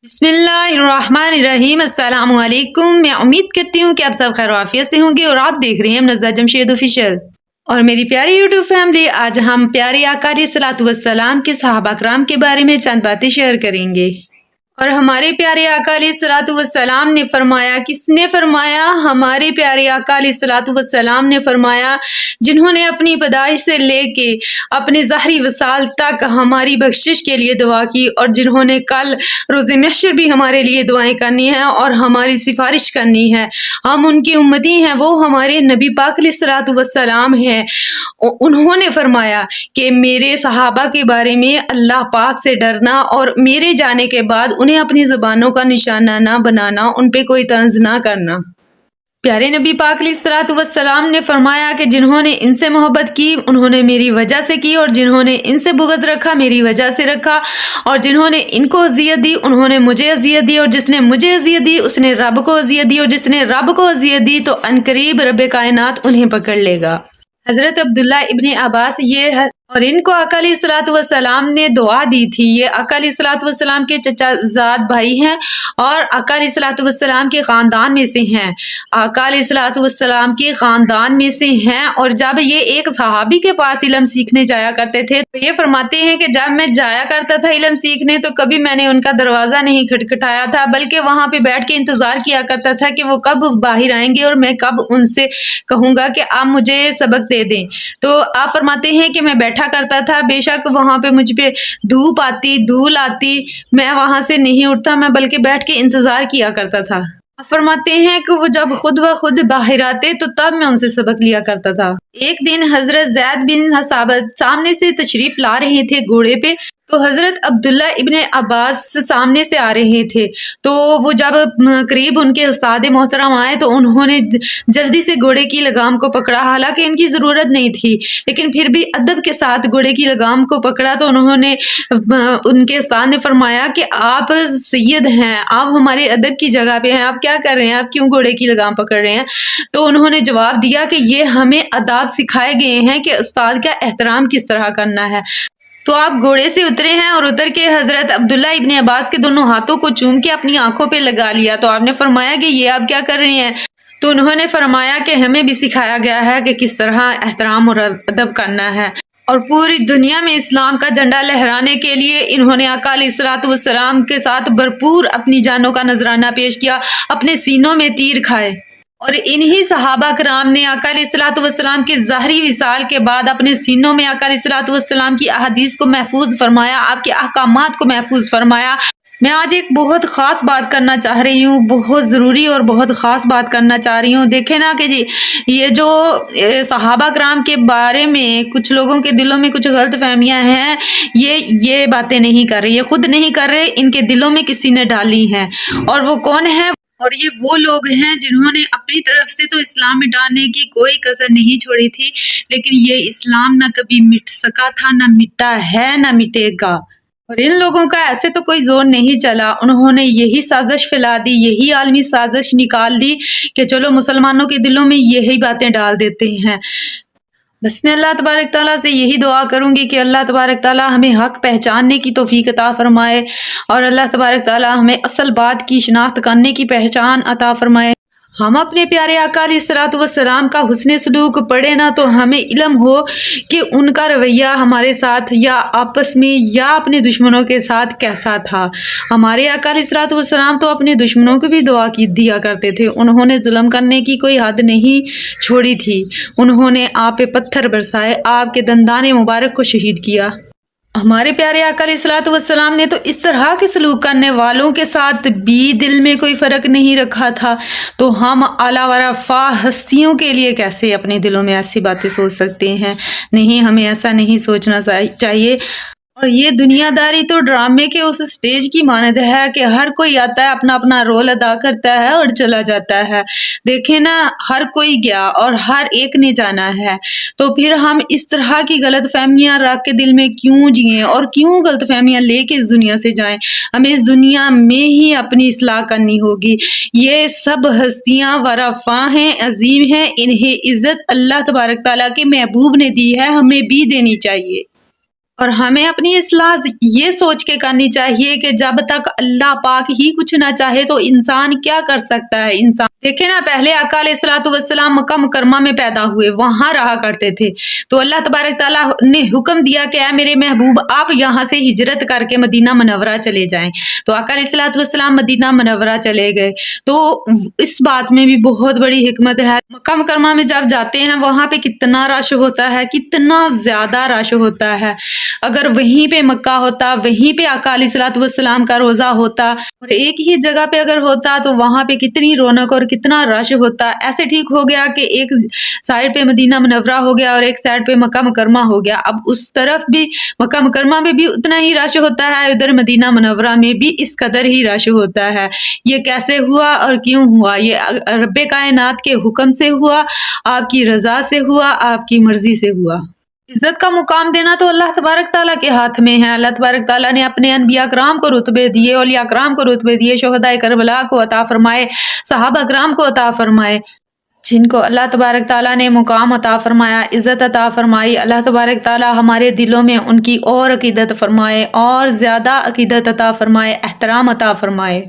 बिस्मिल्लाहिर्रहमानिर्रहीम। अस्सलाम वालेकुम। मैं उम्मीद करती हूँ कि आप सब खैर आफियत से होंगे और आप देख रहे हैं नज़र जमशेद ऑफिशियल। और मेरी प्यारी यूट्यूब फैमिली, आज हम प्यारे आका अलैहिस्सलातु वस्सलाम के सहाबा कराम के बारे में चंद बातें शेयर करेंगे। और हमारे प्यारे आका अलैहिस्सलातु वस्सलाम ने फरमाया, किसने फरमाया? हमारे प्यारे आका अलैहिस्सलातु वस्सलाम ने फरमाया, जिन्होंने अपनी पैदाइश से लेके अपने ज़ाहरी वसाल तक हमारी बख्शिश के लिए दुआ की और जिन्होंने कल रोज़े महशर भी हमारे लिए दुआएं करनी है और हमारी सिफारिश करनी है। हम उनकी उम्मती हैं, वो हमारे नबी पाक अलैहिस्सलातु वस्सलाम हैं। उन्होंने फरमाया कि मेरे सहाबा के बारे में अल्लाह पाक से डरना और मेरे जाने के बाद उन्हें अपनी ज़ुबानों का निशाना ना बनाना, उन पे कोई तंज ना करना। प्यारे नबी पाक अलैहिस्सलातु वस्सलाम ने फरमाया कि जिन्होंने इनसे मोहब्बत की उन्होंने मेरी वजह से की और जिन्होंने इनसे बुग़्ज़ रखा मेरी वजह से रखा और जिन्होंने इनको अज़ियत दी उन्होंने मुझे अज़ियत दी और जिसने मुझे अज़ियत दी उसने रब को अज़ियत दी और जिसने रब को अज़ियत दी तो अनकरीब रब कायनात उन्हें पकड़ लेगा। हज़रत अब्दुल्ला इब्ने अब्बास ये है और इनको आका अलैहिस्सलातु वस्सलाम ने दुआ दी थी। ये आका अलैहिस्सलातु वस्सलाम के चचाज़ाद भाई हैं और आका अलैहिस्सलातु वस्सलाम के ख़ानदान में से हैं। आका अलैहिस्सलातु वस्सलाम के ख़ानदान में से हैं और जब ये एक सहाबी के पास इल्म सीखने जाया करते थे तो ये फरमाते हैं कि जब मैं जाया करता था इल्म सीखने तो कभी मैंने उनका दरवाज़ा नहीं खटखटाया था, बल्कि वहाँ पे बैठ के इंतज़ार किया करता था कि वो कब बाहर आएंगे और मैं कब उनसे कहूँगा कि आप मुझे सबक दे दें। तो आप फरमाते हैं कि मैं बैठा करता था, बेशक वहाँ पे मुझ पे धूप आती धूल आती, मैं वहाँ से नहीं उठता, मैं बल्कि बैठ के इंतज़ार किया करता था। फरमाते हैं कि वो जब खुद ब खुद बाहर आते तो तब मैं उनसे सबक लिया करता था। एक दिन हज़रत ज़ैद बिन साबित सामने से तशरीफ़ ला रहे थे घोड़े पे, तो हज़रत अब्दुल्ला इब्ने अब्बास सामने से आ रहे थे। तो वो जब करीब उनके उस्ताद मोहतरम आए तो उन्होंने जल्दी से घोड़े की लगाम को पकड़ा, हालांकि इनकी ज़रूरत नहीं थी लेकिन फिर भी अदब के साथ घोड़े की लगाम को पकड़ा। तो उन्होंने उनके उस्ताद ने फरमाया कि आप सैयद हैं, आप हमारे अदब की जगह पे हैं, आप क्या कर रहे हैं, आप क्यों घोड़े की लगाम पकड़ रहे हैं? तो उन्होंने जवाब दिया कि ये हमें आदाब सिखाए गए हैं कि उस्ताद का एहतराम किस तरह करना है। तो आप घोड़े से उतरे हैं और उतर के हज़रत अब्दुल्ला इब्ने अब्बास के दोनों हाथों को चूम के अपनी आंखों पे लगा लिया। तो आपने फरमाया कि ये आप क्या कर रहे हैं? तो उन्होंने फरमाया कि हमें भी सिखाया गया है कि किस तरह एहतराम और अदब करना है। और पूरी दुनिया में इस्लाम का झंडा लहराने के लिए इन्होंने आका अलैहिस्सलातु वस्सलाम के साथ भरपूर अपनी जानों का नजराना पेश किया, अपने सीनों में तीर खाए। और इन्हीं सहाबा कराम ने आका अलैहिस्सलातु वस्सलाम के ज़ाहरी विसाल के बाद अपने सीनों में आका अलैहिस्सलातु वस्सलाम की अहादीस को महफूज फरमाया, आपके अहकामात को महफूज फरमाया। मैं आज एक बहुत ख़ास बात करना चाह रही हूँ, बहुत ज़रूरी और बहुत ख़ास बात करना चाह रही हूँ। देखें ना कि जी ये जो सहाबा कराम के बारे में कुछ लोगों के दिलों में कुछ गलत फहमियाँ हैं, ये बातें नहीं कर रहे, ये खुद नहीं कर रहे, इनके दिलों में किसी ने डाली हैं। और वो कौन है? और ये वो लोग हैं जिन्होंने अपनी तरफ से तो इस्लाम में डालने की कोई कसर नहीं छोड़ी थी, लेकिन ये इस्लाम ना कभी मिट सका था, ना मिटा है, ना मिटेगा। और इन लोगों का ऐसे तो कोई जोर नहीं चला, उन्होंने यही साजिश फैला दी, यही आलमी साजिश निकाल दी कि चलो मुसलमानों के दिलों में यही बातें डाल देते हैं। बस मैं अल्लाह तबारक ताला से यही दुआ करूँगी कि अल्लाह तबारक ताला हमें हक़ पहचानने की तौफ़ीक अता फ़रमाए और अल्लाह तबारक ताला हमें असल बात की शिनाख्त करने की पहचान अता फ़रमाए। हम अपने प्यारे आका अलैहिस्सलातु वस्सलाम का हुस्न सलूक पढ़े ना तो हमें इल्म हो कि उनका रवैया हमारे साथ या आपस में या अपने दुश्मनों के साथ कैसा था। हमारे आका अलैहिस्सलातु वस्सलाम तो अपने दुश्मनों को भी दुआ की दिया करते थे, उन्होंने जुल्म करने की कोई हद नहीं छोड़ी थी। उन्होंने आप पे पत्थर बरसाए, आपके दंदाने मुबारक को शहीद किया। हमारे प्यारे आका अलैहिस्सलातु वस्सलाम ने तो इस तरह के सलूक करने वालों के साथ भी दिल में कोई फ़र्क नहीं रखा था, तो हम आला व रफ़ा हस्तियों के लिए कैसे अपने दिलों में ऐसी बातें सोच सकते हैं? नहीं, हमें ऐसा नहीं सोचना चाहिए। और ये दुनियादारी तो ड्रामे के उस स्टेज की मानद है कि हर कोई आता है, अपना अपना रोल अदा करता है और चला जाता है। देखें ना, हर कोई गया और हर एक ने जाना है, तो फिर हम इस तरह की गलत फहमियाँ रख के दिल में क्यों जिएं और क्यों गलत फहमियाँ लेके इस दुनिया से जाएं? हमें इस दुनिया में ही अपनी इस्लाह करनी होगी। ये सब हस्तियाँ वरफ़ा हैं, अजीम हैं, इन्हें इज़्ज़त अल्लाह तबारक ताला के महबूब ने दी है, हमें भी देनी चाहिए। اور ہمیں اپنی اصلاح یہ سوچ کے کرنی چاہیے کہ جب تک اللہ پاک ہی کچھ نہ چاہے تو انسان کیا کر سکتا ہے۔ انسان دیکھیں نا، پہلے آقا علیہ الصلوۃ والسلام مکہ مکرمہ میں پیدا ہوئے، وہاں رہا کرتے تھے، تو اللہ تبارک تعالیٰ نے حکم دیا کہ اے میرے محبوب، آپ یہاں سے ہجرت کر کے مدینہ منورہ چلے جائیں۔ تو آقا علیہ الصلوۃ والسلام مدینہ منورہ چلے گئے۔ تو اس بات میں بھی بہت بڑی حکمت ہے۔ مکہ مکرمہ میں جب جاتے ہیں وہاں پہ کتنا رش ہوتا ہے، کتنا زیادہ رش ہوتا ہے۔ اگر وہیں پہ مکہ ہوتا، وہیں پہ آقا علیہ الصلوۃ والسلام کا روزہ ہوتا اور ایک ہی جگہ پہ اگر ہوتا تو وہاں پہ کتنی رونق اور کتنا رش ہوتا۔ ایسے ٹھیک ہو گیا کہ ایک سائڈ پہ مدینہ منورہ ہو گیا اور ایک سائڈ پہ مکہ مکرمہ ہو گیا۔ اب اس طرف بھی مکہ مکرمہ میں بھی اتنا ہی رش ہوتا ہے، ادھر مدینہ منورہ میں بھی اس قدر ہی رش ہوتا ہے۔ یہ کیسے ہوا اور کیوں ہوا؟ یہ رب کائنات کے حکم سے ہوا، آپ کی رضا سے ہوا، آپ کی مرضی سے ہوا۔ عزت کا مقام دینا تو اللہ تبارک تعالیٰ کے ہاتھ میں ہے۔ اللہ تبارک تعالیٰ نے اپنے انبیاء کرام کو رتبے دیے، اولیاء کرام کو رتبے دیے، شہداء کربلا کو عطا فرمائے، صحابہ کرام کو عطا فرمائے، جن کو اللہ تبارک تعالیٰ نے مقام عطا فرمایا، عزت عطا فرمائی۔ اللہ تبارک تعالیٰ ہمارے دلوں میں ان کی اور عقیدت فرمائے، اور زیادہ عقیدت عطا فرمائے، احترام عطا فرمائے۔